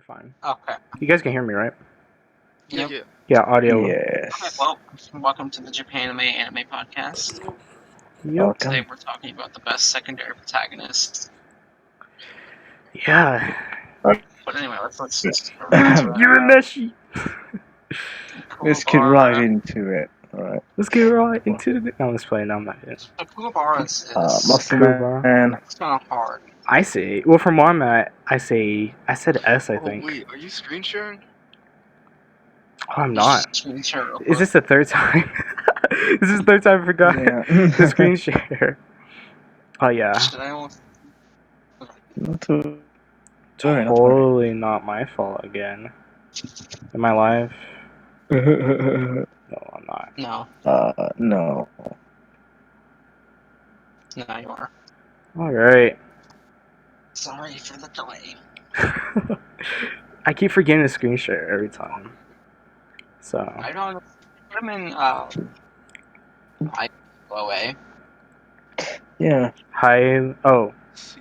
Fine. Okay. You guys can hear me, right? Yep. Yeah. Yeah, audio. Okay, Yes. well, welcome to the JapanimePodcast. Yep. Today we're talking about the best secondary protagonist. Yeah. But anyway, let's just go right into it. You're a Meshi. Let's get right into it. Alright. Let's get right into it. No, let's play. No, I'm not yet. So Kuwabara is Muscle Kuwabara. Man. it's kind of hard. I say. Well, from where I'm at, I said S. I think. Oh wait, are you screen sharing? Oh, I'm not. Screen share real Is quick. this the third time? This is the third time I forgot Yeah. the screen share. Oh yeah. Should I almost... Not to worry, not to Totally not my fault again. Am I live? worry. No, I'm not. No, No. no, you are. All right. Sorry for the delay. I keep forgetting to screen share every time. So. I don't put him in low A. Yeah. Hi. Oh. See.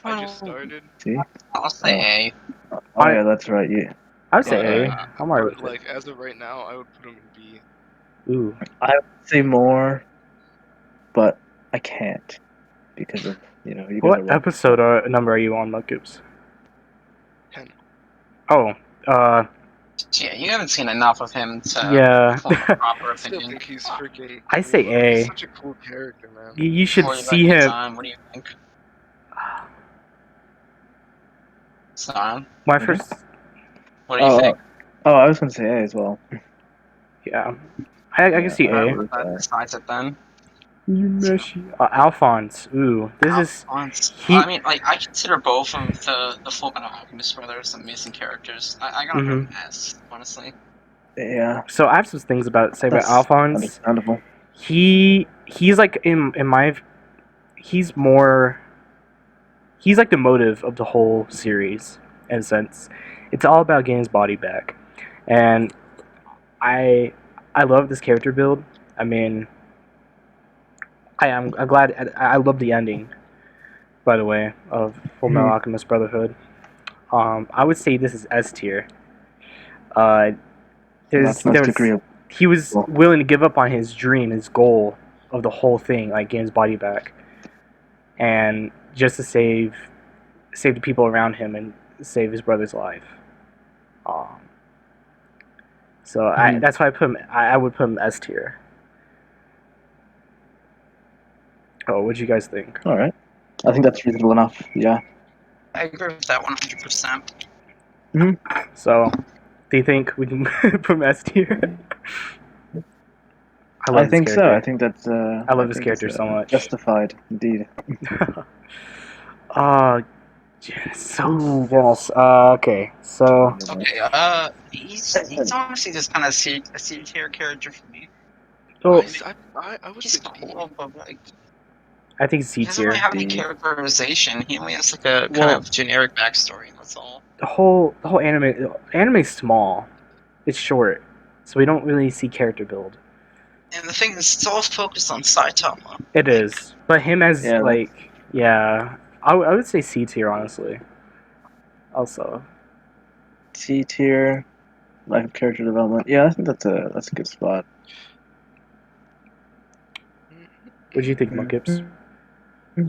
I just started. See? I'll say A. Oh yeah, that's right. Yeah. I would say Yeah. A. I'm alright with But like as of right now, I would put him in B. it. Ooh. I would say more, but I can't because of you gotta What look. episode number are you on, Mudkipz? 10. Oh. Yeah, you haven't seen enough of him to Yeah. form a proper I still opinion. think he's freaking. I say cool. A. He's such a cool character, man. You should Before you see let me him. time, what do you think? Son, My Mhm. first. what do you think? Oh, I was gonna say A as well. Yeah. I can see I A. agree with that. Besides it then. You Meshi. Alphonse. Ooh. This is. Alphonse. he- I mean, like, I consider both of the Fullmetal Alchemist brothers amazing characters. I gotta put him S, honestly. Yeah. So I have some things to say about That's Alphonse. understandable. He's like in my. He's like the motive of the whole series, in a sense. It's all about getting his body back, and I love this character build. I mean, I'm glad. I love the ending, by the way, of Fullmetal Alchemist Brotherhood. I would say this is S tier. That's agreeable. He was willing to give up on his dream, his goal of the whole thing, like getting his body back, and just to save the people around him and save his brother's life. So that's why I put him. I would put him S tier. Oh, what'd you guys think? All right. I think that's reasonable enough. Yeah. I agree with that 100%. So, do you think we can put him S tier? I think so. I think that's. I love this character so much. Justified, indeed. So yes. Okay. So. Okay, he's honestly just kind of a C tier character for me. Oh, I would He's say B. cool, but like, I think he C doesn't tier. really have any characterization. He only has like a kind Well- of generic backstory, and that's all. The whole anime's small. It's short, so we don't really see character build. And the thing is, it's all focused on Saitama. It is, but him as Yeah, I would say C tier honestly. Also, C tier, lack of character development. Yeah, I think that's a good spot. what do you think, Mudkipz?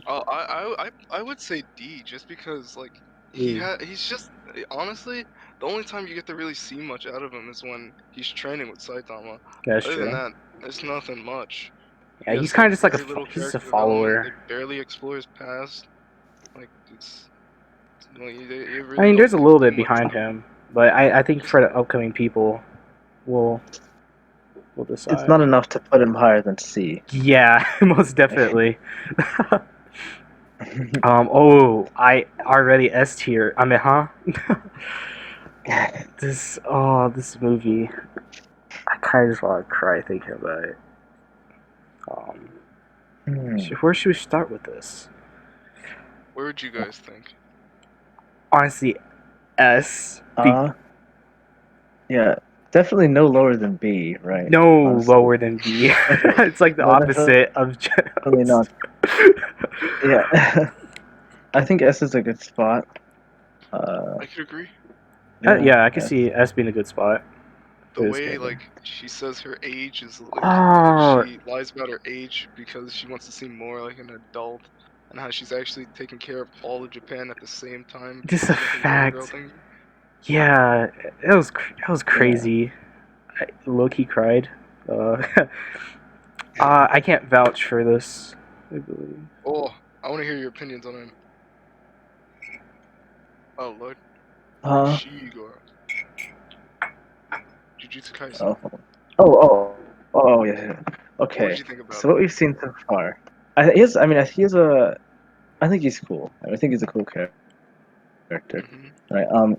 Oh, I would say D, just because like he's just honestly the only time you get to really see much out of him is when he's training with Saitama. That's Other than true. that, it's nothing much. Yeah, He he's has, kind of just like very little he's just a character development. follower. They barely explore his past. Like it's. Like, they really I mean, there's a don't little do bit much. behind him, but I think for the upcoming people, we'll decide. It's not enough to put him higher than C. Yeah, most definitely. I already S tier. I mean, huh? This movie. I kind of just want to cry thinking about it. Where should we start with this? Where would you guys think? Honestly, S. Yeah, definitely no lower than B, right? No Honestly. lower than B. It's like the No, that's opposite of. Definitely not. Yeah. I think S is a good spot. I could agree. Yeah, I can see S being a good spot The for this way character. like she says her age is like Oh, she lies about her age because she wants to seem more like an adult, and how she's actually taking care of all of Japan at the same time just the because of the little girl fact. thing. Yeah, that was crazy. I low-key cried. Uh, I can't vouch for this. I believe. Oh, I want to hear your opinions on him. Oh Lord, Huh? Shigoro, Jujutsu Kaisen. Yeah. What did Okay. you think about So him? what we've seen so far, I think he's cool. I think he's a cool character. Mm-hmm. Right.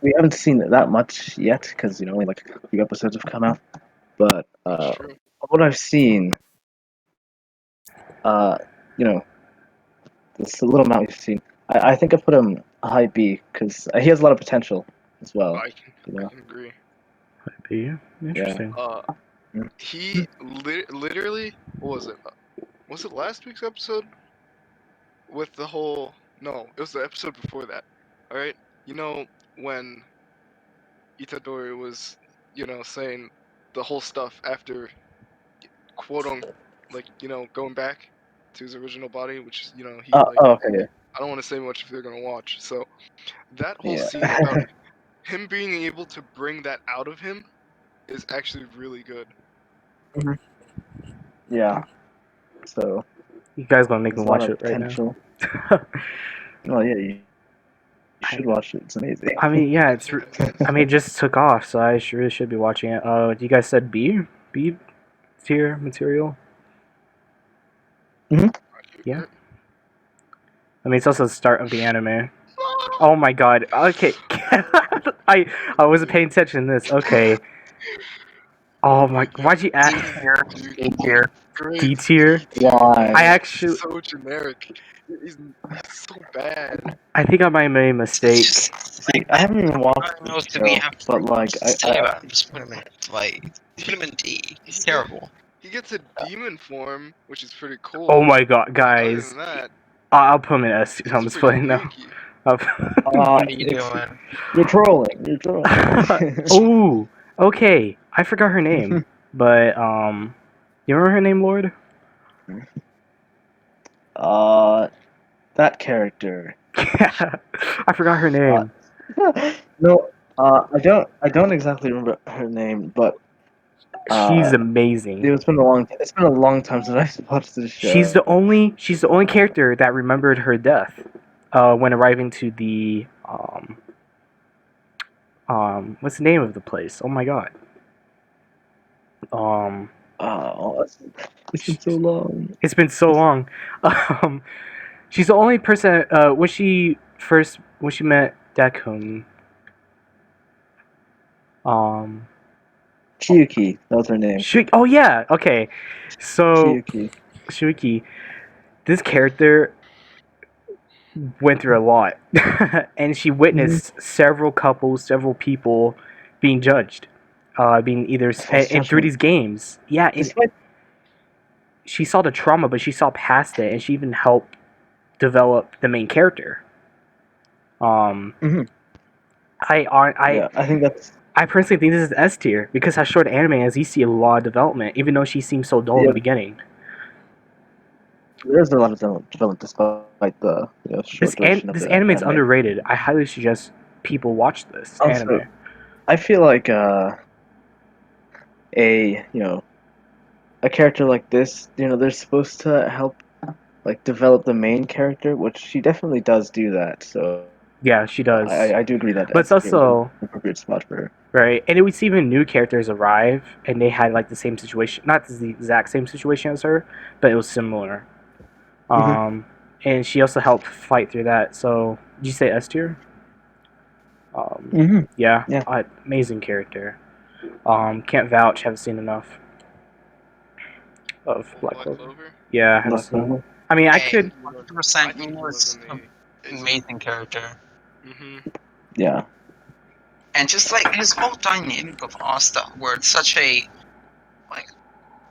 We haven't seen that much yet because only like a few episodes have come out. But That's true. what I've seen, uh, you know, this little amount we've seen, I think I put him a high B because he has a lot of potential as well. I can agree. Be Yeah. interesting. He literally, what was it? Was it last week's episode with the whole? No, it was the episode before that. All right, you know when Itadori was, saying the whole stuff after quote on, like going back to his original body, which he like. Okay. I don't want to say much if they're gonna watch. So that whole Yeah. scene about him being able to bring that out of him is actually really good. Yeah. So You guys gonna make me there's a lot watch of it right now? potential. Oh yeah, you should watch it. It's amazing. I mean, yeah, it just took off, so I really should be watching it. You guys said B tier material. Yeah. I mean, it's also the start of the anime. Oh my god. Okay. I wasn't paying attention to this. Okay. Oh my. Why'd you add A tier. Great. D tier? Why? I He's actually. so generic. He's so bad. I think I might have made a mistake. See, I haven't even watched I don't know the what we show, have but like to say about him. Just put him in D. He's terrible. He gets a demon form, which is pretty cool. Oh my god, Other guys. than that, I'll put him in S. he's I'm just pretty playing now. freaky. What are you doing? You're trolling. You're trolling. Oh, okay. I forgot her name, but you remember her name, Lord? That character. I forgot her name. No, I don't exactly remember her name, but She's amazing. it's been a long time since I watched this show. She's the only character that remembered her death when arriving to the what's the name of the place? Oh my god. It's been so long. It's been so long. She's the only person when she met Dekun. Chiyuki, that was her name. Oh yeah, okay. So Chiyuki. Shuiki, this character went through a lot, and she witnessed several couples, several people being judged, being either and through these games. Yeah, she saw the trauma, but she saw past it, and she even helped develop the main character. I think that's. I personally think this is S tier because as short anime as you see a lot of development, even though she seems so dull in the beginning. There's a lot of development despite the short duration of This the anime is anime. underrated. I highly suggest people watch this anime. I feel like a character like this, they're supposed to help like develop the main character, which she definitely does do that. So yeah, she does. I do agree that. But it's also an appropriate spot for her. Right, and it would see even new characters arrive, and they had like the same situation, not the exact same situation as her, but it was similar. And she also helped fight through that. So, did you say S tier? Yeah. Amazing character. Can't vouch. Haven't seen enough of Black Clover. Yeah, I haven't seen. I mean, I could. 100%. He was an amazing character. Yeah. And just like his whole dynamic of Asta, where it's such a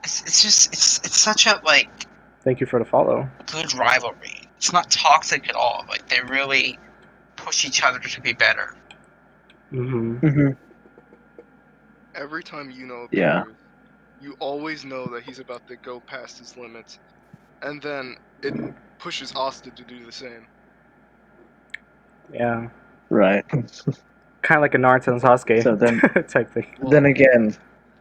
it's such a Thank you for the follow. good rivalry. It's not toxic at all. Like they really push each other to be better. Mm-hmm. Every time Yuno Yeah. appears, you always know that he's about to go past his limits, and then it pushes Asta to do the same. Yeah. Right. Kind of like a Naruto and Sasuke So then, type thing. then again,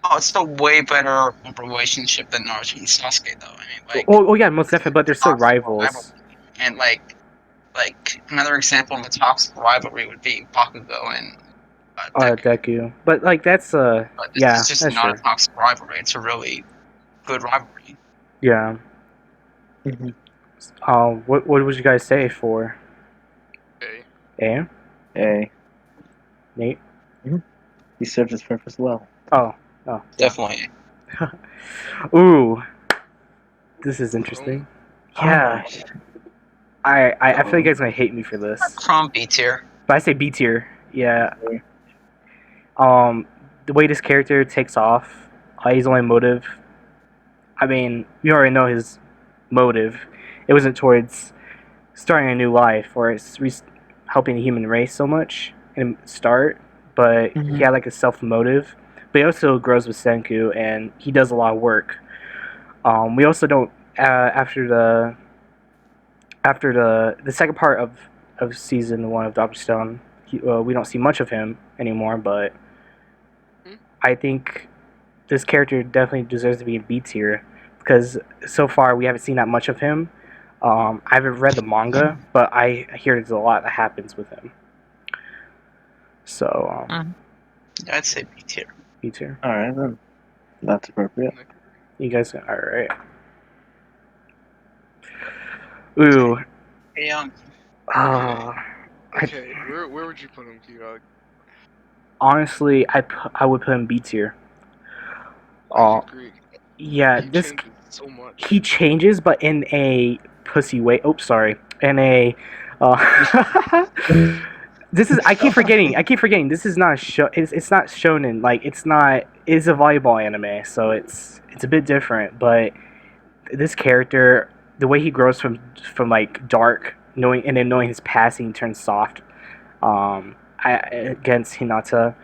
Oh, it's still way better relationship than Naruto and Sasuke, though. I mean, like, Oh yeah, most definitely. But they're still toxic rivals. rivalry. And like another example of a toxic rivalry would be Bakugo and Deku. Deku. But like that's But this yeah, is just that's not true. a toxic rivalry. It's a really good rivalry. Yeah. Mhm. What would you guys say for A. A? A, Nate? he served his purpose well. Oh, yeah. Definitely. Ooh, this is interesting. Yeah, Alright. I feel like you guys are gonna hate me for this, Chrome B tier. but I say B tier. Yeah. The way this character takes off, his only motive. I mean, you already know his motive. It wasn't towards starting a new life or helping the human race so much in the start, but he had like a self motive. But he also grows with Senku, and he does a lot of work. We also don't after the second part of season 1 of Doctor Stone, we don't see much of him anymore. But I think this character definitely deserves to be in B tier because so far we haven't seen that much of him. I haven't read the manga, but I hear there's a lot that happens with him. So, I'd say B tier. B tier. Alright then. That's appropriate. You guys, all right? Ooh. Yeah. Okay, where would you put him, Kirag? Honestly, I would put him B tier. I agree. Yeah, He this changes so much. he changes, but in a pussy way. Oh, sorry, in a. This is I keep forgetting. This is not show. It's not shonen. Like it's not. It's a volleyball anime, so it's a bit different. But this character, the way he grows from like dark, knowing and then knowing his passing turns soft, against Hinata,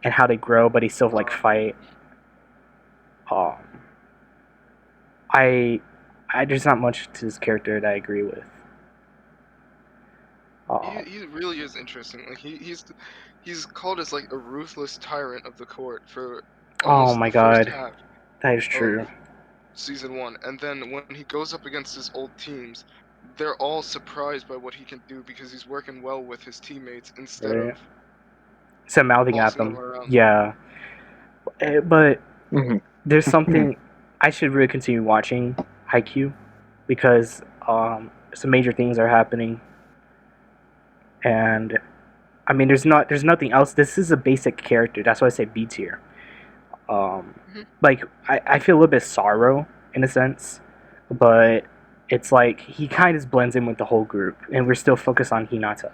and how they grow, but he still like fight. I there's not much to this character that I agree with. He really is interesting. Like he's called as like a ruthless tyrant of the court for almost my the first God. half That is true. of season 1, and then when he goes up against his old teams, they're all surprised by what he can do because he's working well with his teammates instead Right. of So mouthing at bossing them. them around. Yeah. But Mhm. there's something I should really continue watching Haikyuu because some major things are happening. And I mean there's nothing else. This is a basic character. That's why I say B tier. Like I feel a little bit sorrow in a sense, but it's like he kind of blends in with the whole group, and we're still focused on Hinata.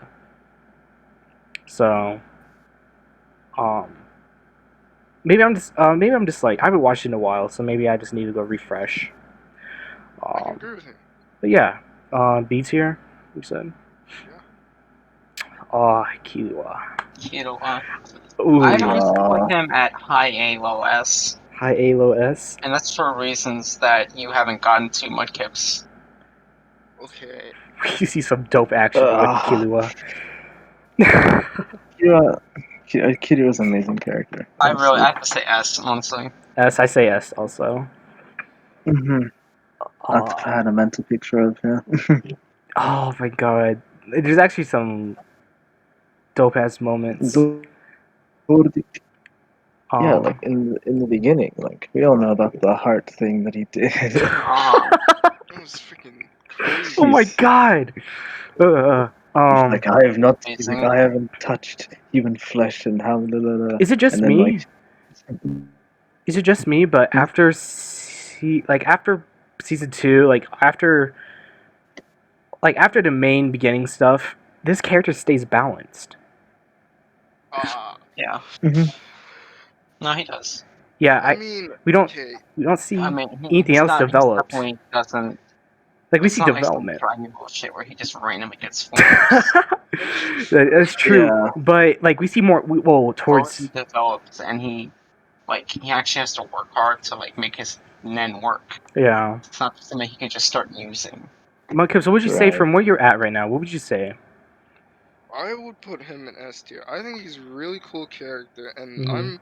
So, maybe I'm just like I haven't watched it in a while, so maybe I just need to go refresh. I can agree with him. But yeah, B tier, you said. Killua. Killua. Ooh, I always put him at high A, low S. high A, low S. And that's for reasons that you haven't gotten to Mudkipz. Okay. You see some dope action with Killua. Killua was an amazing character. I have to say S, honestly. S, I say S also. I had a mental picture of him. Oh my God, there's actually some dope ass moments. Yeah, like in the beginning, like we all know about the heart thing that he did. That was freaking crazy. Oh my God. Like I have not, Amazing. like I haven't touched human flesh and how. Is it just and then, me? like, Is it just me? But after after season 2, after the main beginning stuff, this character stays balanced. Yeah. No, he does. Yeah, I mean, we don't okay. see I mean, anything else developed. He definitely doesn't Like, we It's see not like some development. Dragon Ball shit where he just randomly gets forms. That's true, Yeah. but like we see more. Well, towards He develops, and he actually has to work hard to like make his nen work. yeah. It's not something he can just start using. Mudkipz, so what would you say Right. from where you're at right now? What would you say? I would put him in S tier. I think he's a really cool character, and Mhm.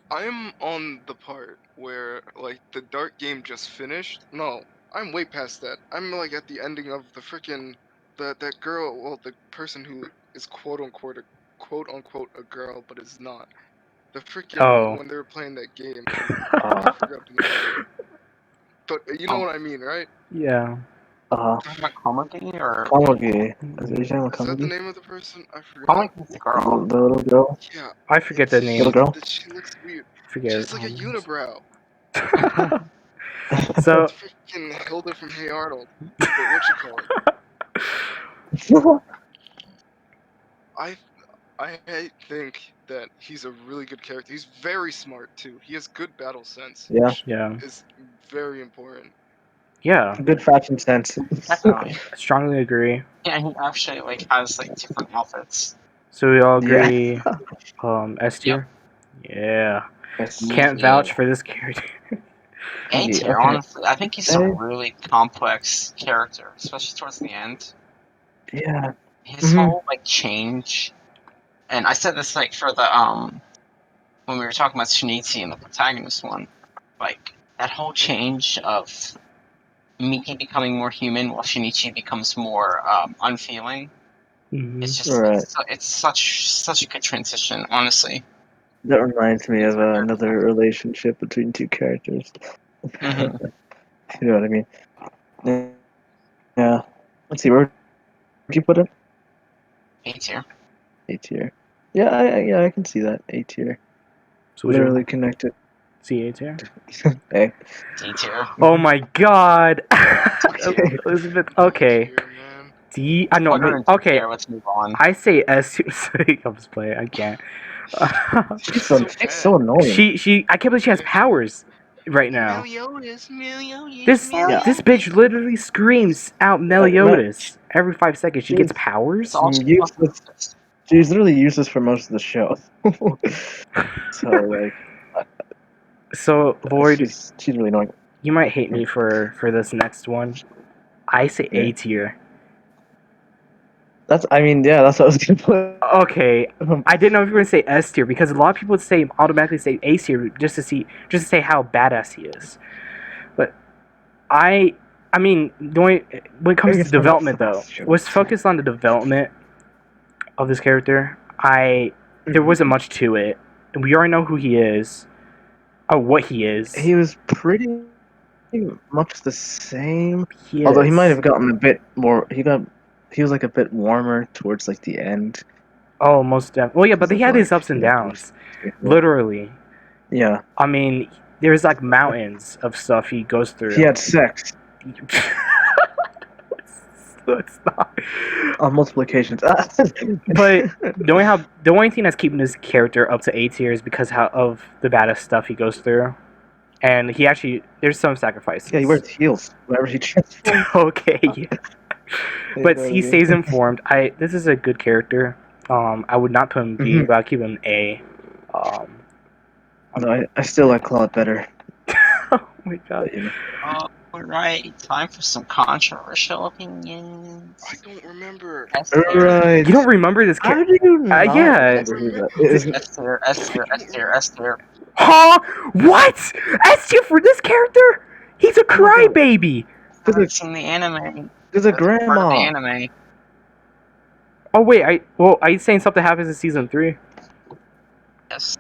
I'm on the part where like the dark game just finished. No, I'm way past that. I'm like at the ending of the freaking that girl, well, the person who is quote unquote a girl, but is not. The freaking Oh. when they were playing that game, and I forgot the name of it. But you know what I mean, right? Yeah. Talking about Komagi or Kamagi. Is you talking about Is that the Kamagi? name of the person? I forgot. Komagi's the The, girl. the little girl? Yeah, I forget the she, name. Little girl? she looks weird. Forget. She's like a unibrow. So. It's freaking Hilda from Hey Arnold. But what you call it? I think that he's a really good character. He's very smart too. He has good battle sense, Yeah. which Yeah. is very important. Yeah. Good fashion sense. Definitely. I strongly agree. Yeah, he actually like has like different outfits. So we all Yeah. agree. S tier. Yeah. Yes. Can't Yeah. vouch for this character. A tier, Okay. honestly. I think he's a A? really complex character, especially towards the end. Yeah. His Mhm. whole like change, and I said this like for the when we were talking about Shinichi and the protagonist one, like that whole change of Miki becoming more human while Shinichi becomes more unfeeling. Mhm. It's just Right. it's such a good transition, honestly. That reminds me of another relationship between two characters. Mhm. You know what I mean? Yeah. Let's see, where would you put it? A tier. A tier. Yeah, I can see that. A tier. So would you Literally connected. see A tier? A. D tier. Oh my god. Okay. Elizabeth. Okay. Here, man. D. I know. Put her in D Okay. tier. Let's move on. I say S tier. I'm just playing. I can't. She's so She's bad. so annoying. she. I can't believe she has powers right now. Meliodas. This Yeah. this bitch literally screams out Meliodas every 5 seconds. She gets It's powers. all she wants Useless. She's literally useless for most of the show. So like, So Void, she's really annoying. you might hate me for this next one. I say A Yeah. tier. That's what I was gonna put. Okay, I didn't know if you were gonna say S tier because a lot of people would say automatically say A tier just to say how badass he is. But I mean, when it comes to development though, let's focus on the development of this character. There wasn't much to it. We already know who he is, or what he is. He was pretty much the same. He Although he is. might have gotten a bit more. He was like a bit warmer towards like the end. Oh, most definitely. Well, yeah, but he had his ups and Yeah. downs. Literally. Yeah. I mean, there's like mountains of stuff he goes through. He had sex Let's not. on multiple occasions. But the only thing that's keeping this character up to A tier is because of the badass stuff he goes through, and there's some sacrifices. Yeah, he wears heels whenever he transforms. Okay, yeah. But he stays informed. This is a good character. I would not put him B, Mhm. but I'll keep him A. No, I still like Claude better. Oh my god. But, you know. Alright, time for some controversial opinions. I don't remember. S tier. Right. You don't remember this How character? do you not yeah. remember who that is? S tier, S tier, S tier, S tier. Huh? What? S tier for this character? He's a crybaby. It's in the anime. There's a That's part of the grandma. anime. Oh wait, are you saying something happens in season 3? Yes.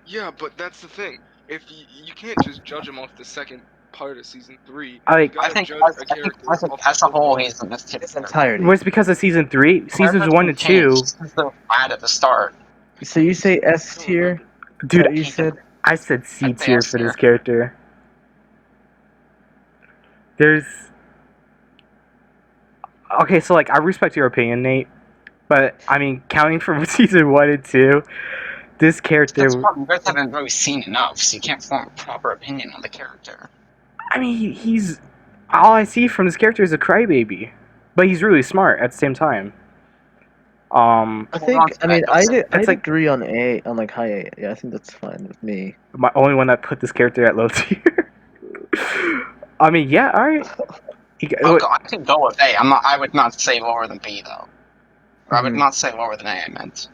Yeah, but that's the thing. If you can't just judge him off the second part of season 3. You I gotta think judge as, a I think character as, off as the a whole, overall. he's in this tier. Its entirety. Was because of season 3? Seasons 1 and 2. He's so bad at the start. So you say S tier? Dude, You said I said C I'd say tier S for this tier. character. Okay, so like I respect your opinion, Nate, but I mean, counting from season 1 and 2, this character. That's part, you guys haven't really seen enough, so you can't form a proper opinion on the character. I mean, he's all I see from this character is a crybaby, but he's really smart at the same time. I Hold on think. to I that, mean, Joseph. I'd like- agree on A on like high A. Yeah, I think that's fine with me. my only one that put this character at low tier. I mean, yeah, all right. I can go with A. I would not say lower than B though. Or I would Mhm. not say lower than A. I meant.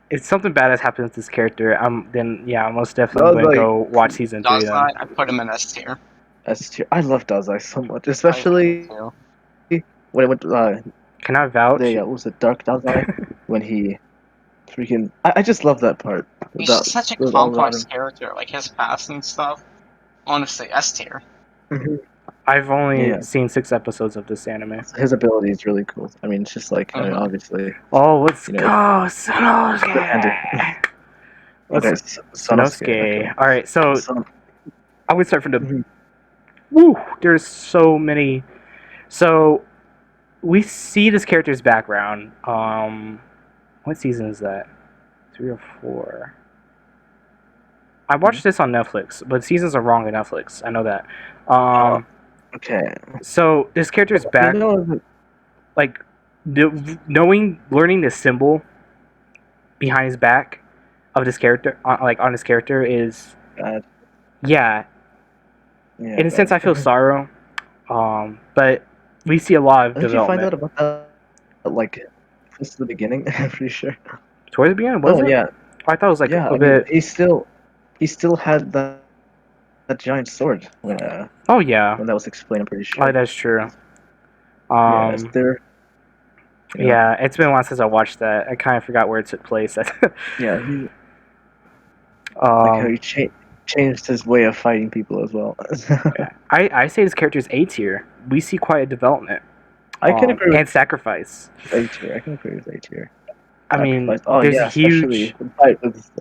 If something bad has happened with this character, then yeah, I'm most definitely That was going to like go watch season 3 then. Dazai, I put him in S tier. S tier. I love Dazai so much, I especially do. when it went. Can I vouch? What was it, Dark Dazai? When he freaking. I just love that part. He's That just such a was all about complex character, like his past and stuff. Honestly, S tier. him. I've only Yeah. seen 6 episodes of this anime. His ability is really cool. I mean, it's just like Mhm. obviously. Oh, let's You know, go, Sanosuke! Let's Okay, Sanosuke. Okay. All right, so Son- I would start from the. Mhm. Woo! There's so many. So we see this character's background. What season is that? 3 or 4. I watched this on Netflix, but seasons are wrong on Netflix. I know that. Okay. So this character's back, You know, like learning the symbol behind his back of this character, on his character is, bad. yeah. Yeah. In a sense, I bad. feel sorrow. But we see a lot of Did you find out development about that like close to the beginning? I'm pretty sure. towards the beginning. Was it? Yeah. I thought it was like Yeah. a I mean, bit. he still had that giant sword Oh yeah, when that was explained. I'm pretty sure. oh, that's true. Yeah. Is there? Yeah, it's been a while since I watched that. I kind of forgot where it took place. Yeah. Like how he changed his way of fighting people as well. I say this character is A tier. We see quite a development. I can agree with and sacrifice. A tier. I can agree with A tier. I mean, Sacrifice. Oh there's yeah, a huge. especially the fight with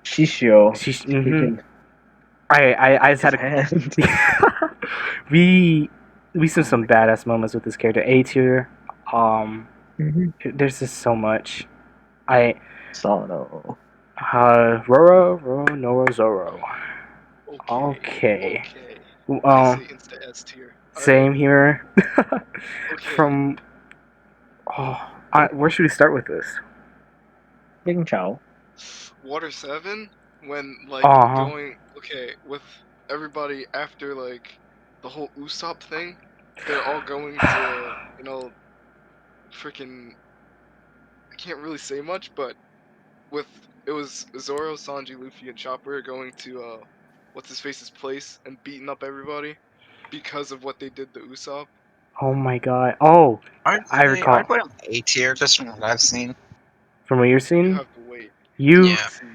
Shishio. Mhm. I just His had hand. we see some badass moments with this character. A tier. There's just so much. Sano. Roro Noro Zoro. Okay. I say insta S tier. Same here. Okay. From where should we start with this? King Chow. Water 7, when like Uh-huh. going with everybody after like the whole Usopp thing, they're all going to freaking, I can't really say much, but it was Zoro, Sanji, Luffy, and Chopper going to what's his face's place and beating up everybody because of what they did to Usopp. Oh my god. Oh, I recall. I'd put him A tier just from what I've seen. From what you're You seeing, have to wait. you Yeah. See,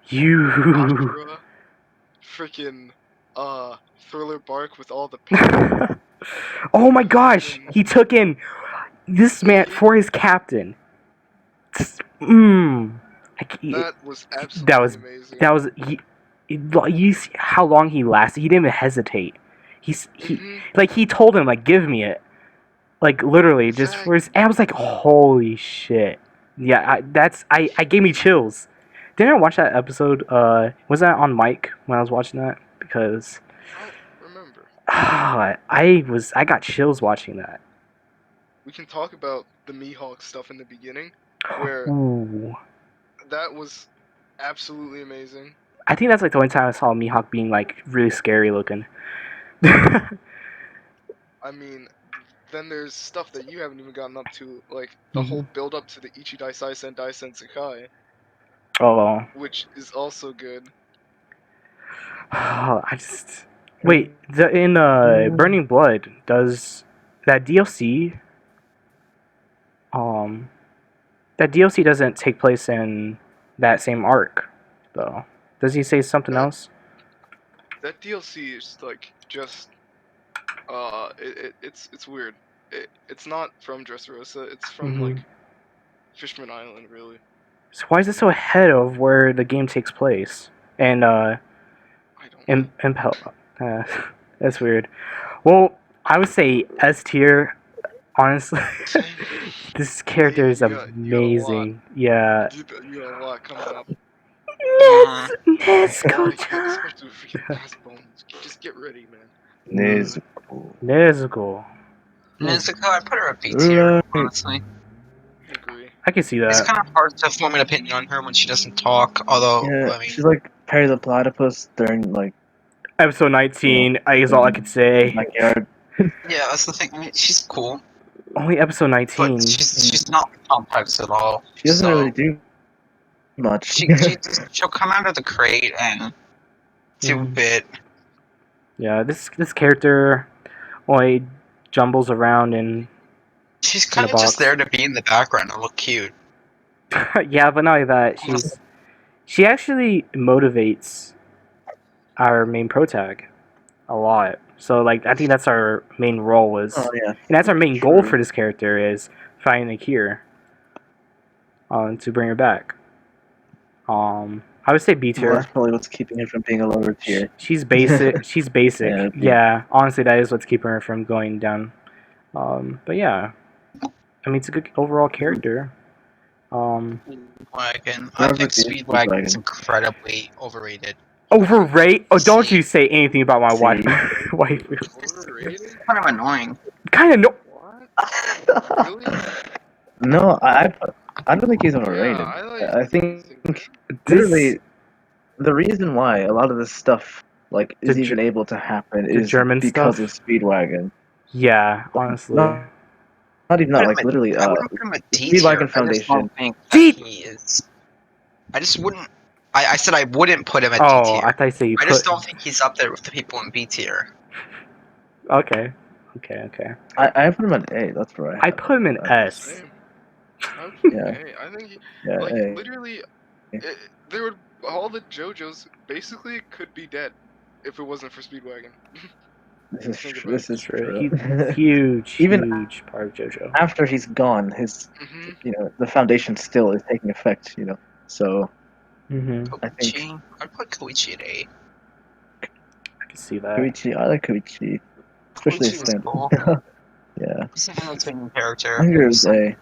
you. Ashura, freaking Thriller Bark with all the pain. Oh my gosh, he took in this man for his captain. Mmm. That was absolutely That was amazing. that was you see how long he lasted. He didn't even hesitate. He told him like give me it, like literally just for his. And I was like holy shit. Yeah, I gave me chills. Didn't I watch that episode? Was that on mic when I was watching that? Because I don't remember. I got chills watching that. We can talk about the Mihawk stuff in the beginning, where Ooh. that was absolutely amazing. I think that's like the only time I saw Mihawk being like really scary looking. I mean, then there's stuff that you haven't even gotten up to, like the whole build up to the Ichidai Saisen Daisen Sekai, Oh. which is also good. I just wait. In Burning Blood, does that DLC that DLC doesn't take place in that same arc though? Does he say something else? That DLC is like just it's weird. It's not from Dressrosa. It's from like Fishman Island, really. So why is it so ahead of where the game takes place? And I don't know. Impel. That's weird. Well, I would say S tier. Honestly, this character is You got a lot. amazing. Yeah. You got a lot coming up. Nezuko-chan. Especially with freaking Bassbones. Just get ready, man. Nezuko. Nezuko, I put her a B tier, Right. honestly. Agree. I can see It's that. kind of hard to form an opinion on her when she doesn't talk, although, Yeah, I mean, she's like Perry the Platypus during like Episode 19 is all I could say. backyard. yeah, that's the thing. I mean, she's cool, Only episode but 19. she's not complex at all. She doesn't So really do much. she'll come out of the crate and do a Mhm. bit. Yeah, this character only jumbles around and She's in a kind of just box. there to be in the background and look cute. yeah, but not only that, she actually motivates our main protag a lot. So like I think that's our main role is, Oh yeah, and that's our main True. goal for this character is finding the cure, to bring her back. I would say B well, tier. that's probably what's keeping her from being a lower tier. She's basic. She's basic. Yeah, Yeah, honestly, that is what's keeping her from going down. But yeah, I mean, it's a good overall character. Speedwagon. I Whoever think the Speedwagon is Speedwagon. incredibly overrated. Overrate? Oh, don't See? you say anything about my wife. See? Waifu. Overrated? It's kind of annoying. Kind of no. What? Really? No, I don't think he's overrated. Yeah, I think This literally the reason why a lot of this stuff like is The even able to happen the is German because stuff? of Speedwagon. Yeah, honestly. Not even that, Put him like at- literally I wouldn't put him at D Speedwagon tier. I just Foundation. don't think that D- he is. I just wouldn't. I said I wouldn't put him at D Oh, tier. I thought you said you I put. just don't think he's up there with the people in B tier. Okay. I put him at A, that's right. I put him in S. Same. I would put him Yeah. A. I think he, Yeah, like A. literally, there would all the JoJos basically could be dead if it wasn't for Speedwagon. Think about This is true. Huge, Even huge part of JoJo. after he's gone, his the foundation still is taking effect, So Mm-hmm. I think Koichi. I'd put Koichi at A. I can see that. Koichi, I like Koichi. Especially his Koichi was stand. cool. Yeah. He's an entertaining character. I agree with A.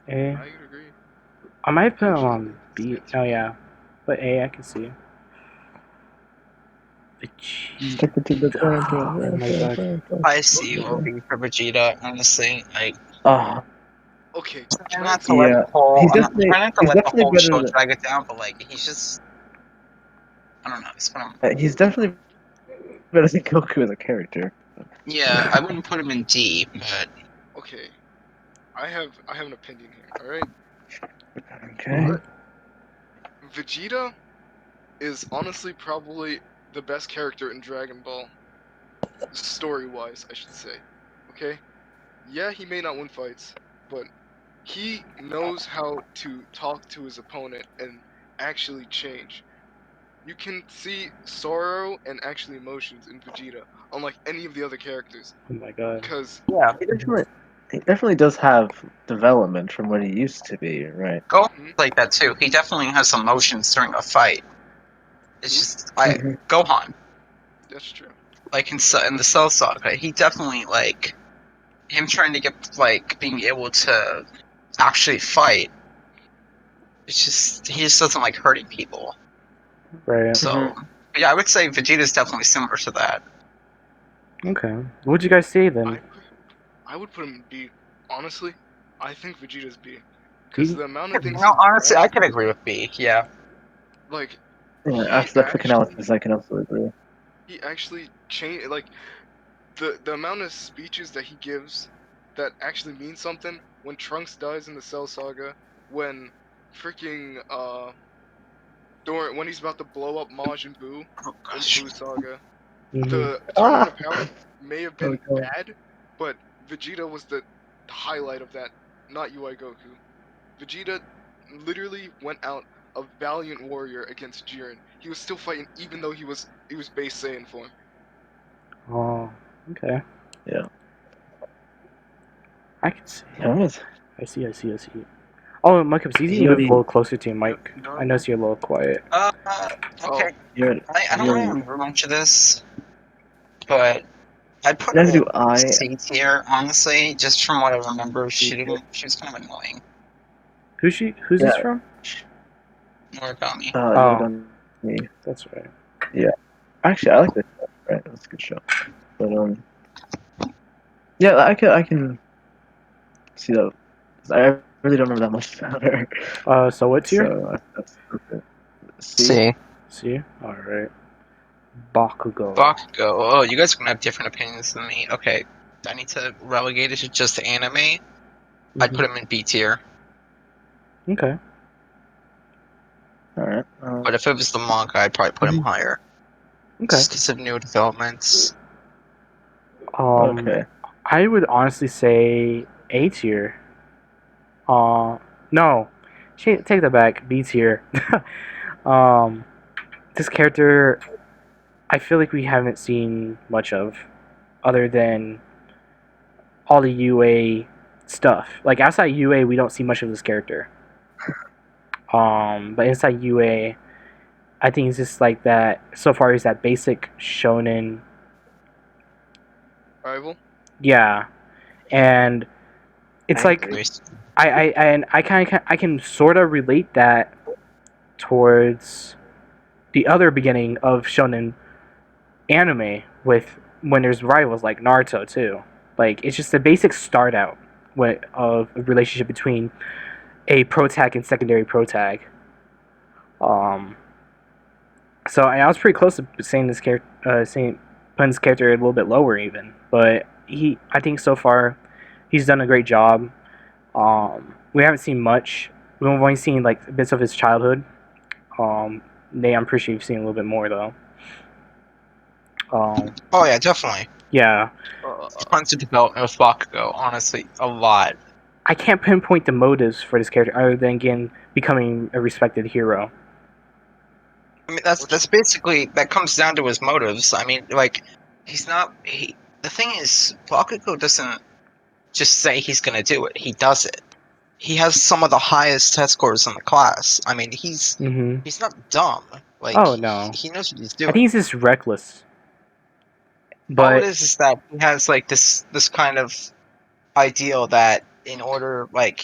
A. I could agree. I might put him Koichi on is B. good Oh too. yeah, but A I can see. Stick it to the Oh my god. I see you voting for Vegeta, honestly. Like, Okay, I'm can trying I not to say let Yeah. the whole. He's I'm not definitely trying not to he's let the definitely whole better show than drag it down, but like, he's just. I don't know. He's kind of. he's definitely better than Goku as a character. Yeah, I wouldn't put him in D, but okay, I have an opinion here. All right, Okay. Vegeta is honestly probably the best character in Dragon Ball, story-wise, I should say. Okay, yeah, he may not win fights, but he knows how to talk to his opponent and actually change. You can see sorrow and actually emotions in Vegeta, unlike any of the other characters. Oh my god. Because yeah. He definitely does have development from what he used to be, right? Gohan's like that too. He definitely has emotions during a fight. It's just Gohan, that's true. like in the Cell Saga, he definitely like him trying to get like being able to actually fight. It's just he just doesn't like hurting people. Right. So yeah, I would say Vegeta's definitely similar to that. Okay. What'd you guys say then? I would put him in B. Honestly, I think Vegeta's B. Because B? the amount of things No, honestly, I could agree with B. Yeah. like Yeah, he after that quick actually, analysis, I can absolutely agree. he actually changed like the amount of speeches that he gives that actually mean something. When Trunks dies in the Cell Saga, when freaking when he's about to blow up Majin Buu Oh in gosh. Buu Saga, Mm-hmm. the Tournament of Power may have been Okay. bad, but Vegeta was the highlight of that, not UI Goku. Vegeta literally went out a valiant warrior against Jiren. He was still fighting even though he was base Saiyan form. Oh, okay. Yeah. I can see. Alright. I see. Oh, Mudkipz, you need to move a little closer to your mic. No. I noticed you're a little quiet. Okay. You're, I don't remember much of this, but I'd put Neither her do I. in C tier, honestly, just from what I remember. She was kind of annoying. Who's this Yeah. from? Origami. Oh. Me. That's right. Actually, I like this show, right? That's a good show. But Yeah, I can see that. I really don't remember that much about her. So what tier? So that's okay. See, See, C. All right. Bakugo. Bakugo. Oh, you guys are gonna have different opinions than me. Okay, I need to relegate it to just anime. I'd put him in B tier, Okay. all right. but if it was the manga, I'd probably put him higher, Okay. just because of new developments. Okay. I would honestly say A tier. No, take that back. B tier. um, this character, I feel like we haven't seen much of, other than all the UA stuff. Like outside UA, we don't see much of this character. But inside UA, I think it's just like that. So far, is that basic shonen. Rival. Yeah, and it's I like agree. I can sort of relate that towards the other beginning of shonen anime with when there's rivals like Naruto too. Like it's just a basic start out of a relationship between a protag and secondary protag. Um, so I was pretty close to saying this character, saying putting this character a little bit lower even, but I think so far, he's done a great job. We haven't seen much. We've only seen like bits of his childhood. Nate, I'm pretty sure you've seen a little bit more though. Oh yeah, definitely. Yeah, Tons of development with Bakugo. Honestly, a lot. I can't pinpoint the motives for this character other than again becoming a respected hero. I mean, that's basically that comes down to his motives. I mean, like he's not. The thing is, Bakugo doesn't just say he's gonna do it. He does it. He has some of the highest test scores in the class. I mean, he's not dumb. Like, Oh no, he knows what he's I doing. think he's just reckless. All it But is that he has like this kind of ideal that in order like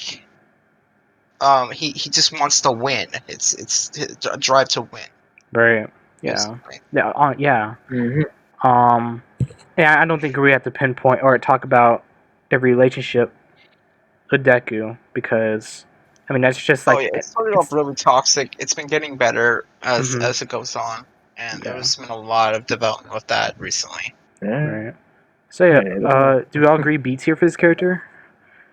he just wants to win. It's a drive to win. right, yeah, Basically. yeah. Mm-hmm. Yeah. I don't think we have to pinpoint or talk about the relationship with Deku because I mean that's just like Oh yeah, it started off really toxic. It's been getting better as Mhm. it goes on, and Yeah. there's been a lot of development with that recently. Yeah. Right. So yeah, Hey, do we all agree B tier for this character?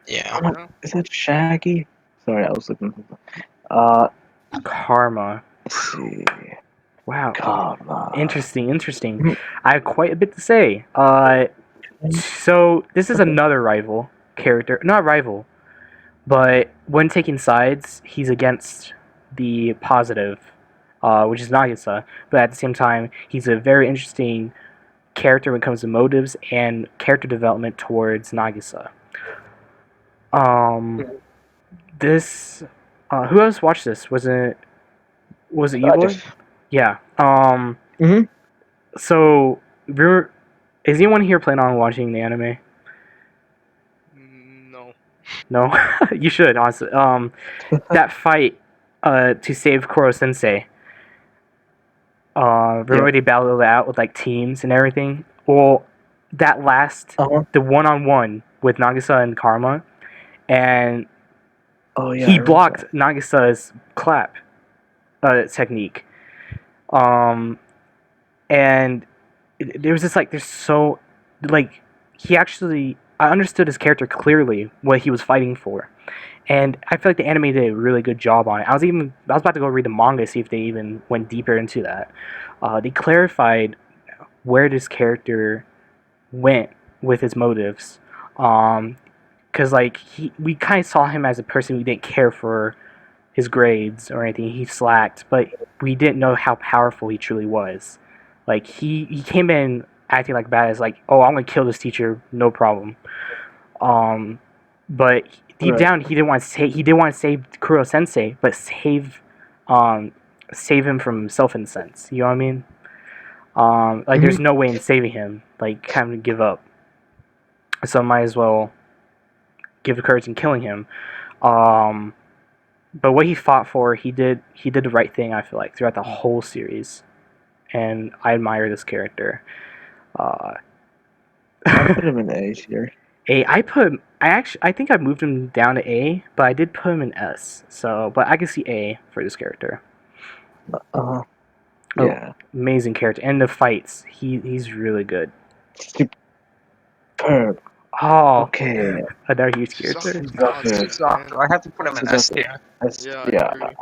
Yeah. Is that Shaggy? Sorry, I was looking. Karma. Let's see. Wow. Karma. Interesting. I have quite a bit to say. So this is another rival character, not rival, but when taking sides, he's against the positive, which is Nagisa. But at the same time, he's a very interesting character when it comes to motives and character development towards Nagisa. This, who else watched this? Was it you, boy? Yeah. Mhm. So, is anyone here planning on watching the anime? No. No, you should honestly. That fight, to save Kuro Sensei. Remember they battled it out with like teams and everything. Well, that last, the one-on-one with Nagisa and Karma, and Oh yeah. he blocked Nagisa's clap, technique. And there was this like there's so like he actually I understood his character clearly what he was fighting for, and I feel like the anime did a really good job on it. I was about to go read the manga see if they even went deeper into that. They clarified where this character went with his motives, because like we kind of saw him as a person who didn't care for his grades or anything. He slacked, but we didn't know how powerful he truly was. Like he came in acting like bad as like, oh, I'm gonna kill this teacher, no problem. But deep down, he didn't want to save Kuro Sensei, but save him from himself in a sense. You know what I mean? Like there's no way in saving him. Like having to give up. So might as well give the courage in killing him. But what he fought for, he did the right thing. I feel like throughout the whole series, and I admire this character. I put him in A tier. A. I think I moved him down to A, but I did put him in S. So, but I can see A for this character. Uh, Oh, yeah. amazing character, and the fights, he's really good. Superb. Oh, Okay. another huge Suzaku character. Suzaku, man. I have to put him in S Suzaku. tier. Yeah, I Yeah. agree.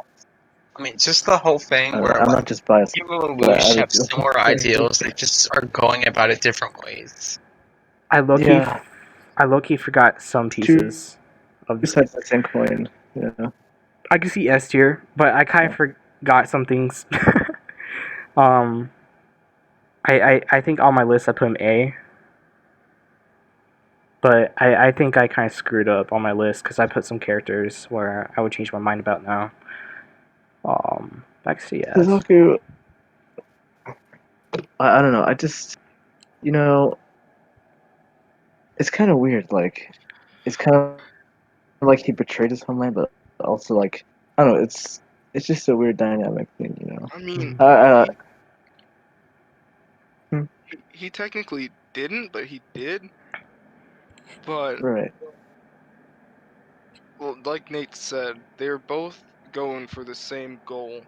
I mean, just the whole thing where I'm like not just biased, people and but I Lelouch have would- similar ideals. They just are going about it different ways. I low-key, Yeah. I low-key forgot some pieces of Two this. sides of the same coin. Yeah. I can see S tier, but I kind of forgot some things. um, I think on my list I put him A, but I think I kind of screwed up on my list because I put some characters where I would change my mind about now. I can see S. Suzaku. I don't know. I just, you know, it's kind of weird. Like, it's kind of like he betrayed his homeland, but also like, I don't know. It's just a weird dynamic thing, you know. I mean, Uh, hmm, he technically didn't, but he did. But right. well, like Nate said, they're both going for the same goal,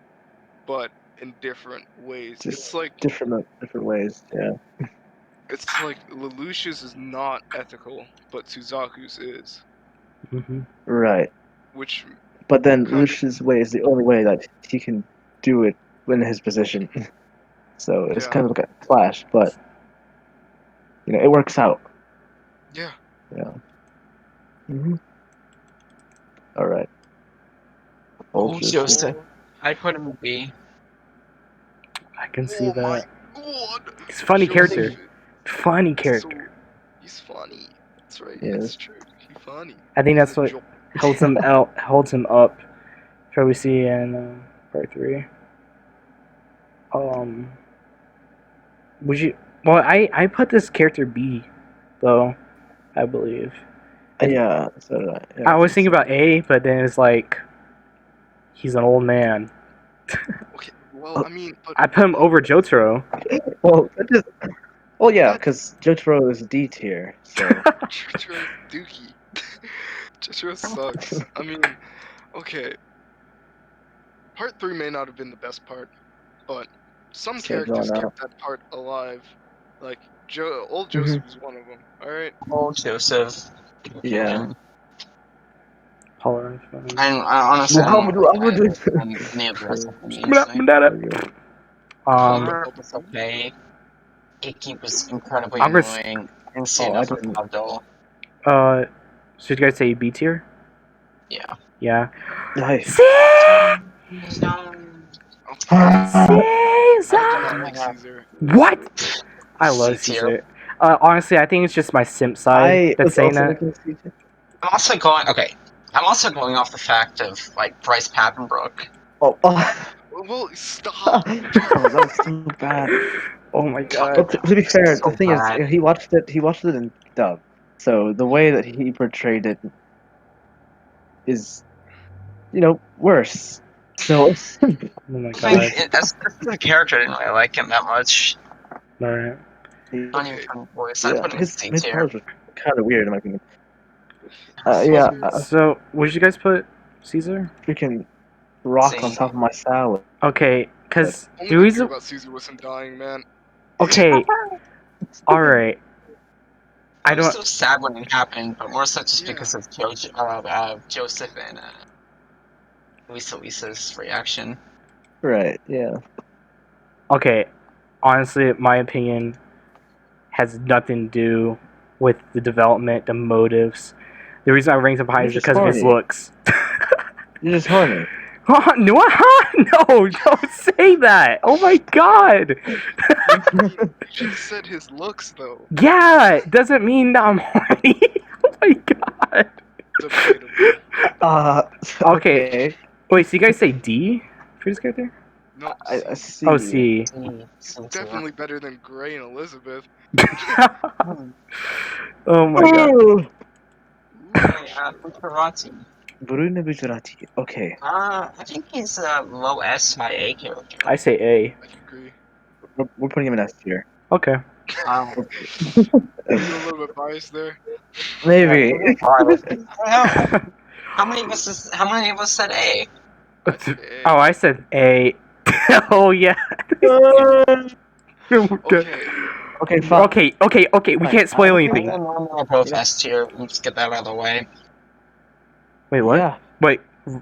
but in different ways. Just It's like different ways. Yeah. Lelouch's is not ethical, but Suzaku's is, Mm-hmm. Right. which But then kind of Lucius' way is the only way that he can do it in his position. So it's yeah kind of like a clash, but you know, it works out. yeah. Yeah. hmm All right. Oh, Ultras. Joseph. I put him in B. I can see Oh my that. god! He's a funny Joseph character. Funny is character. he's funny. That's right. Yeah. That's true. He's funny. I think He's that's a what joke. holds him out, holds him up. For we see in part 3. Um, would you? Well, I put this character B, though. I believe. Yeah. So did I. Yeah, I was think thinking so. about A, but then it's like he's an old man. Okay. Well, I mean, but I put him over Jotaro. Well, that just. Well, yeah, That- because Jotaro is D tier. So Jotaro's dookie. Jotaro sucks. I mean, okay. Part 3 may not have been the best part, but some so drawn characters out. kept that part alive. Like old Mhm. Joseph was one of them. All right. Oh, Joseph. Yeah. Tolerance. And honestly, I don't Muhammad think any of the rest of them easily. Homer was okay. Icky was incredibly I'm gonna annoying. And I Santa was didn't. dull. should you guys say B tier? Yeah. Yeah. Nice. I do not like Caesar. What? I love C tier. Caesar. Honestly, I think it's just my simp side that's was saying also that. looking at CJ. I'm also going. Okay. I'm also going off the fact of like Bryce Papenbrook. Oh, Well, stop. that was so bad. Oh my But god. to be fair, So the thing bad. is, he watched it. He watched it in dub, so the way that he portrayed it is, you know, worse. So Oh my I mean, god. as the character, I didn't really like him that much. Alright. Not even Okay. from the voice. I yeah, put him in his C his tier. powers were kind of weird in my opinion. Yeah, Caesar- So, what did you guys put? Caesar? freaking rock on C. top of my salad. Okay, because Only the good reason. thing about Caesar was him dying, man. Okay, alright. I I was don't. still sad when it happened, but more so just Yeah. because of Joseph and Lisa's reaction. Right. Yeah. Okay, honestly, my opinion has nothing to do with the development, the motives. The reason I ranked him high You're is just because of his horny. looks. You're just horny. No, no, don't say that. Oh my god. You just said his looks, though. Yeah, it doesn't mean that I'm horny. Oh my god. Debatable. Okay. Wait, so you guys say D for this character? No, I C. see. Oh, C. Definitely better than Gray and Elizabeth. Oh my god. Oh! Karate. Bruna Gujarati. Okay. I think he's a low S high A character. I say A. I agree. We're putting him in S tier. Okay. Um, Are you a little bit biased there? Maybe. how many of us said A? I said A. Oh, I said A. Oh yeah. Okay. Okay, fine. Okay. We can't spoil I'll give anything. that. Norman are both S tier. We'll just get that out of the way. Wait, what? Yeah, Wait,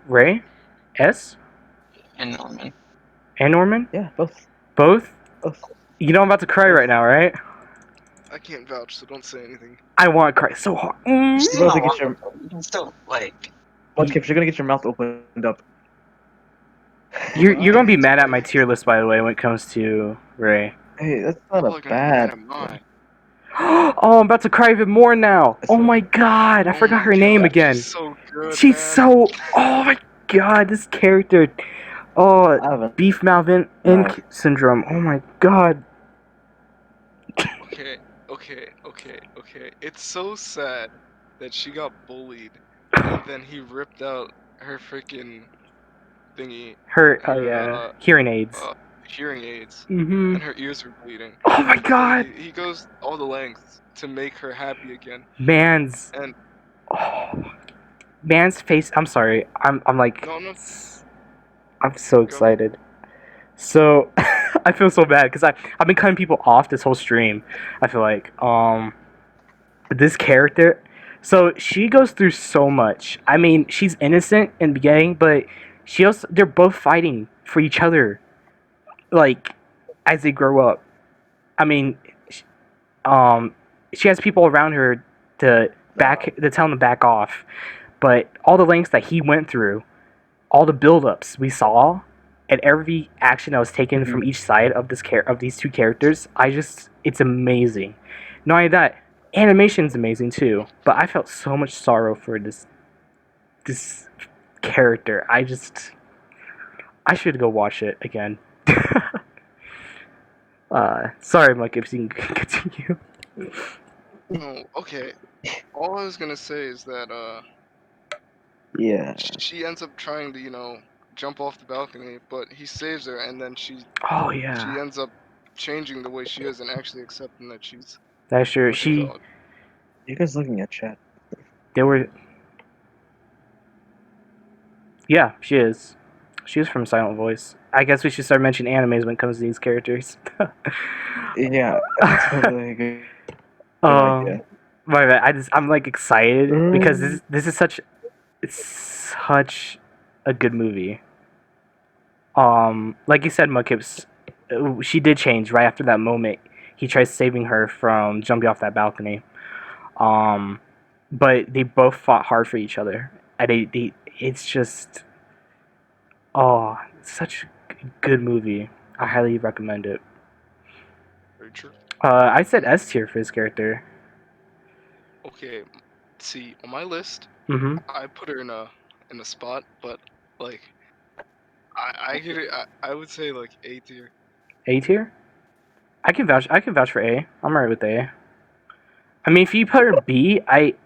Ray, S, And Norman. and Norman, yeah, both. both. Both. You know I'm about to cry right now, right? I can't vouch, so don't say anything. I want to cry so hard. You're You still both not get your welcome. You can still like. Mudkipz, you're gonna get your mouth opened up. You're gonna be mad at my Right. tier list, by the way, when it comes to Ray. Hey, that's not People a are gonna be mad bad. at mine. Oh, I'm about to cry even more now. It's Oh a- my god, I Oh forgot my her name god, again. she's so good, She's man. so. Oh my god, this character. Oh, I haven't. beef Malvin Nice. Ink syndrome. Oh my god. Okay. It's so sad that she got bullied, and then he ripped out her freaking thingy, Her. Oh her yeah, hearing aids. hearing aids, Mhm. and her ears were bleeding. Oh my But god. he goes all the lengths to make her happy again. Man's. And Oh, man's face. I'm sorry. I'm like. no, I'm so go. excited. So I feel so bad because I've been cutting people off this whole stream. I feel like this character. So she goes through so much. I mean, she's innocent in the beginning, but they're both fighting for each other, like as they grow up. I mean, um, she has people around her to tell him to back off, but all the lengths that he went through, all the build-ups we saw, and every action that was taken from each side of of these two characters, it's amazing. Not only that, animation's amazing too. But I felt so much sorrow for this character. I should go watch it again. Sorry, Mike, if you can continue. No, okay. All I was gonna say is that Yeah. she ends up trying to jump off the balcony, but he saves her, and then Oh she yeah, ends up changing the way she is and actually accepting that she's that's true. like a dog. You guys looking at chat? They were. Yeah, she is. She is from Silent Voice. I guess we should start mentioning animes when it comes to these characters. Yeah, that's totally a good um, idea. my bad. I'm like excited because Mm. this is such a good movie. Like you said, Mudkipz, she did change right after that moment. He tries saving her from jumping off that balcony. Um, but they both fought hard for each other. And it's just, oh, such a good movie. I highly recommend it. Very true. I said S tier for his character. Okay, see, on my list, Mm-hmm. I put her in a spot, but like I get it. I would say like A tier. A tier. I can vouch for A. I'm alright with A. I mean, if you put her B, if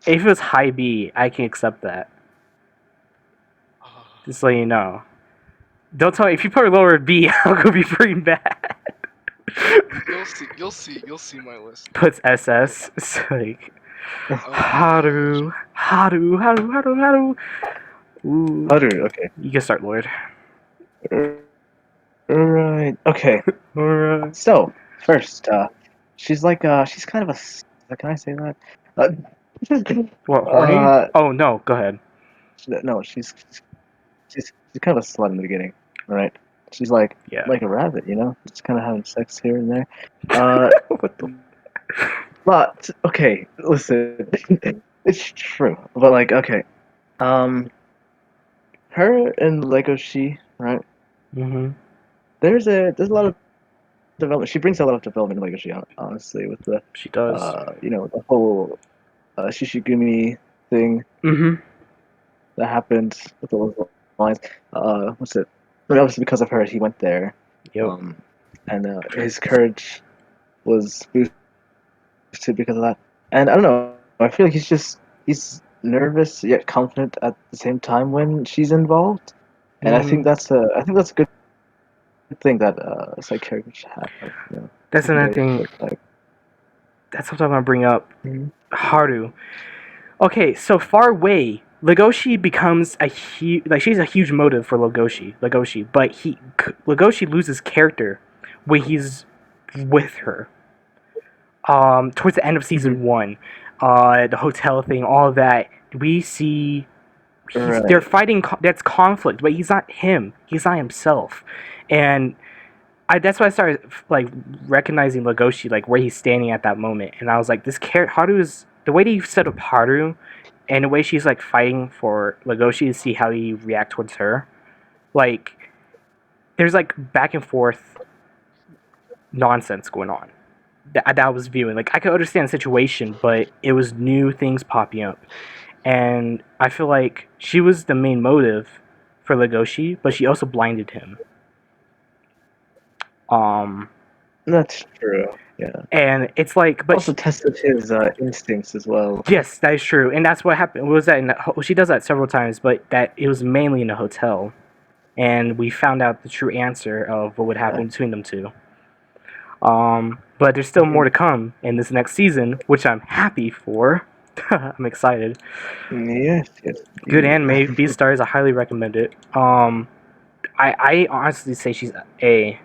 it was high B, I can accept that. Just so you know. Don't tell me if you put her lower B, I'll go be pretty bad. You'll see my list. Puts SS. It's like Oh, Haru. Ooh. Utter. Okay. You can start, Lord. Right. Okay. Alright. So first, she's she's kind of can I say that? What, horny? Oh no, go ahead. No, she's kind of a slut in the beginning, right? She's like Yeah. a rabbit, just kind of having sex here and there. What the But okay, listen, it's true. But like, okay, her and Lego She, right? Mm-hmm. There's a lot of development. She brings a lot of development in Lego She, honestly, with the She does. the whole Shishigumi thing Mm-hmm. that happened with those lines. What's it? But obviously, because of her, he went there. Yep. And his courage was boosted because of that. And I don't know. I feel like he's nervous yet confident at the same time when she's involved. And I think Mhm. that's a good thing that side characters have. That's another thing. Like, That's what I'm gonna bring up. Mhm. Haru. Okay, so far away, Legoshi becomes a she's a huge motive for Legoshi, but Legoshi loses character when he's with her. Towards the end of season 1, the hotel thing, all of that, we see they're fighting. That's conflict, but he's not him. He's not himself, and that's why I started like recognizing Legoshi, like where he's standing at that moment, and I was like, this character Haru is the way that you set up Haru, and the way she's like fighting for Legoshi to see how he react towards her, like there's like back and forth nonsense going on. That I was viewing, like I could understand the situation, but it was new things popping up, and I feel like she was the main motive for Legoshi, but she also blinded him. That's true. Yeah. And it's like, but Also tested his instincts as well. yes, that is true, and that's what happened. Was that she does that several times, but that it was mainly in a hotel, and we found out the true answer of what would happen between them two. But there's still more to come in this next season, which I'm happy for. I'm excited. Yes. Good anime. Beastars, I highly recommend it. I honestly say she's A.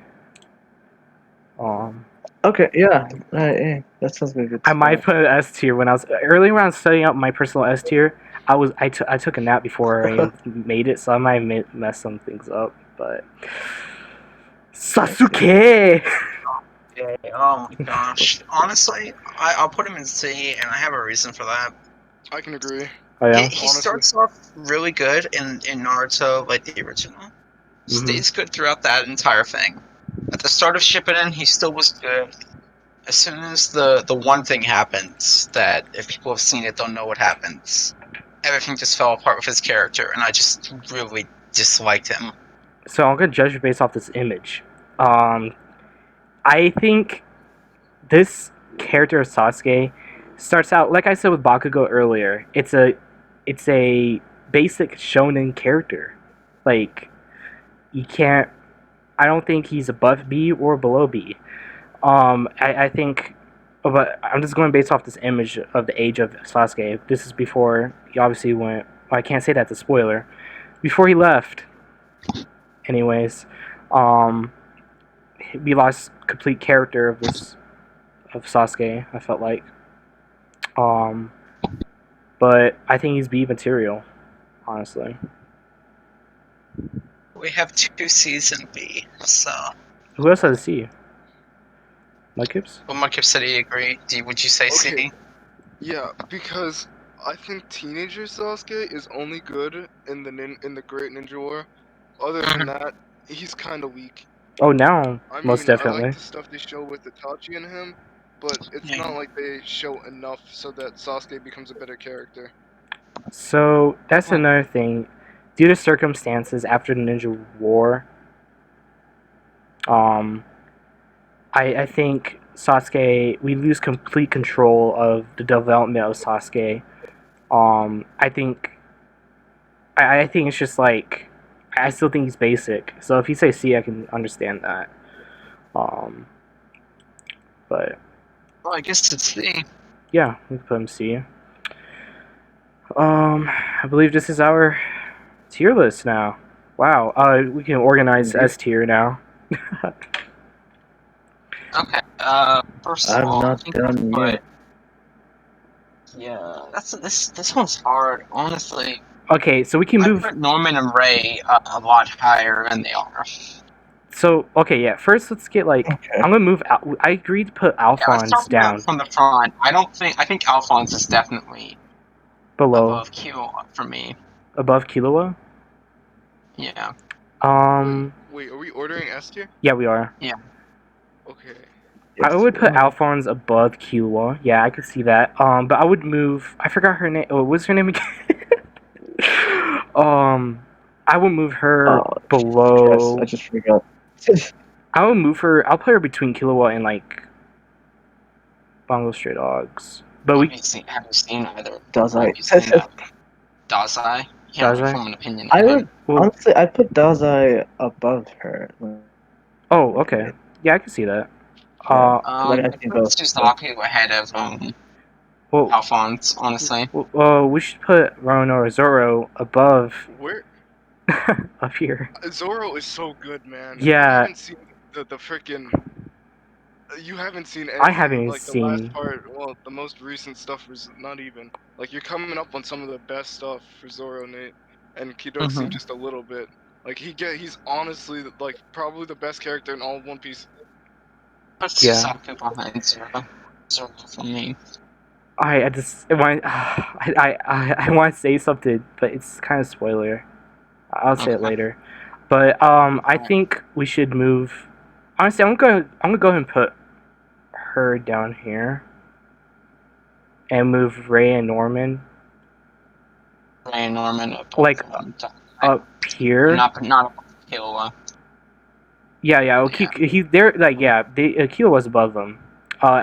Okay, yeah, that sounds like a good I might spot. put an S tier when I was early when I was setting up my personal S tier. I took a nap before I even made it, so I might mess some things up. But Sasuke. Yeah, oh my gosh. Honestly, I'll put him in C, and I have a reason for that. I can agree. Oh yeah. He Honestly. starts off really good in Naruto, like the original. Stays good throughout that entire thing. At the start of Shippuden, he still was good. As soon as the one thing happens, that if people have seen it, they'll know what happens. Everything just fell apart with his character, and I just really disliked him. So I'm gonna judge you based off this image. I think this character of Sasuke starts out like I said with Bakugo earlier. It's a basic shonen character. Like you can't. I don't think he's above B or below B. I think, but I'm just going based off this image of the age of Sasuke. This is before he obviously went. Well, I can't say that's a spoiler. Before he left, anyways, we lost complete character of Sasuke. I felt like, but I think he's B material, honestly. We have 2 C's in B, so. Who else has a C? Mudkipz? Well, Mudkipz said he agreed. Would you say C? Okay. Yeah, because I think teenager Sasuke is only good in the Great Ninja War. Other than that, he's kind of weak. Oh, now I most mean, definitely. I like the stuff they show with Itachi and him, but it's not like they show enough so that Sasuke becomes a better character. So that's another thing. Due to circumstances after the Ninja War, I think Sasuke, we lose complete control of the development of Sasuke. I think it's just like I still think he's basic. So if you say C, I can understand that. But Well, I guess it's C. yeah, we can put him C. I believe this is our tier list now. Wow. We can organize S tier now. Okay. First of I'm all, not done yet. Yeah, this one's hard, honestly. Okay, so we can move. I put Norman and Ray a lot higher than they are. So okay, yeah. First, let's get like I'm gonna move. I agreed to put Alphonse down from the front. I think Alphonse is definitely below above Killua for me. Above Killua. Yeah. Wait, are we ordering S tier? Yeah, we are. Yeah. Okay. I would put Alphonse above Killua. Yeah, I could see that. But I would move. I forgot her name. Oh, what's her name again? I would move her below. Yes, I just forgot. I would move her. I'll put her between Killua and like Bongo Stray Dogs. But have you seen either? Dazai. Dazai? You can't really form an opinion. I would honestly, I put Dazai above her. Oh, okay. Yeah, I can see that. I I think put both. Suzaku ahead of well, Alphonse, honestly. we should put Roronoa Zoro above Where up here. Zoro is so good, man. You Yeah, haven't seen the freaking. You haven't seen I anything haven't like the last seen. part. Well, the most recent stuff was not even like you're coming up on some of the best stuff for Zoro, Nate, and Kidosi Mhm. just a little bit. Like he's honestly like probably the best character in all of One Piece. Put Yeah. Suzaku behind Zoro. Zoro for me. I just want I want to say something, but it's kind of spoiler. I'll say it Okay. later. But I think we should move. Honestly, I'm gonna go ahead and put her down here, and move Ray and Norman Ray and Norman above like up here. not above Killua. Yeah, Yeah. they're like Akio was above them.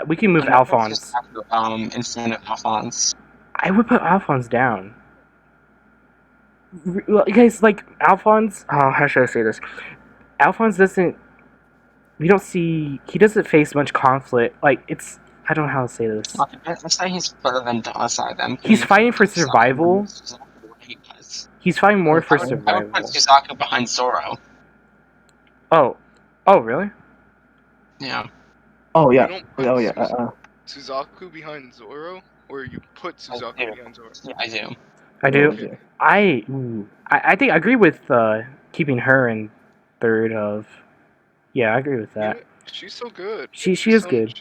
We can move And I put Alphonse. Suzaku in front of Alphonse. I would put Alphonse down. Well, guys, like Alphonse. Oh, how should I say this? Alphonse doesn't. We don't see. He doesn't face much conflict. Like it's. I don't know how to say this. I say he's better than Dazai then. He's fighting for survival. He was. He's fighting more for I would put survival. Suzaku behind Zoro. Oh. Oh, really? Yeah. Oh You yeah. don't put Oh yeah. Suzaku behind Zoro, or you put I Suzaku do. behind Zoro. Yeah, I do. I do. Okay. I think I agree with keeping her in third of. Yeah, I agree with You that. know, she's so good. She She's is so, good.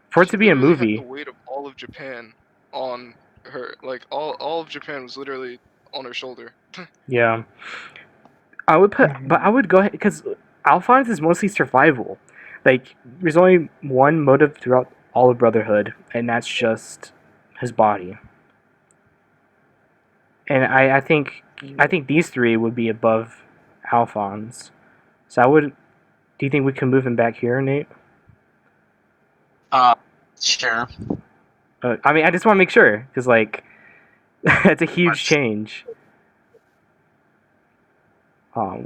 For it She to be a literally had the movie. weight of all of Japan on her. Like all of Japan was literally on her shoulder. Yeah. I would put, but I would go ahead because Alphonse is mostly survival. Like, there's only one motive throughout all of Brotherhood, and that's just his body. And I think these three would be above Alphonse. So I would. Do you think we can move him back here, Nate? Sure. I mean, I just want to make sure because like, that's a huge change.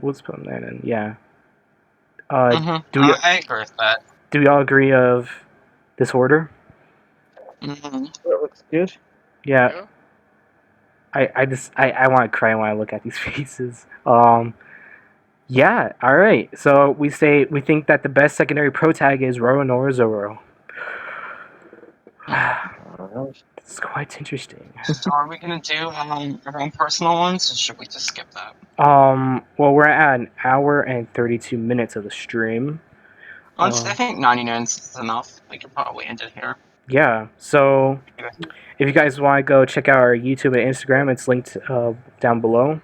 Let's put him there then. Yeah. Do we I agree with that. do we all agree of this order? Mm-hmm. That looks good. Yeah. Yeah. I want to cry when I look at these faces. Yeah, all right. So we think that the best secondary pro tag is Roronoa Zoro. It's quite interesting. So are we gonna do our own personal ones, or should we just skip that? Well, we're at an hour and 32 minutes of the stream. Honestly, I think 90 minutes is enough. We could probably end it here. Yeah. So if you guys want to go check out our YouTube and Instagram, it's linked down below.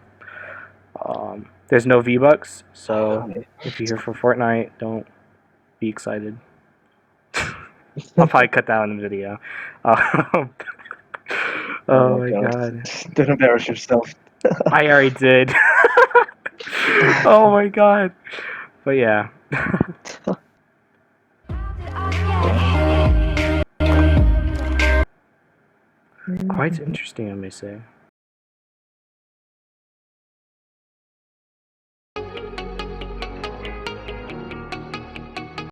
There's no V-Bucks, so if you're here for Fortnite, don't be excited. I'll probably cut that out in the video. Oh my god. Don't embarrass yourself. I already did. Oh my god. But yeah. Quite interesting, I may say.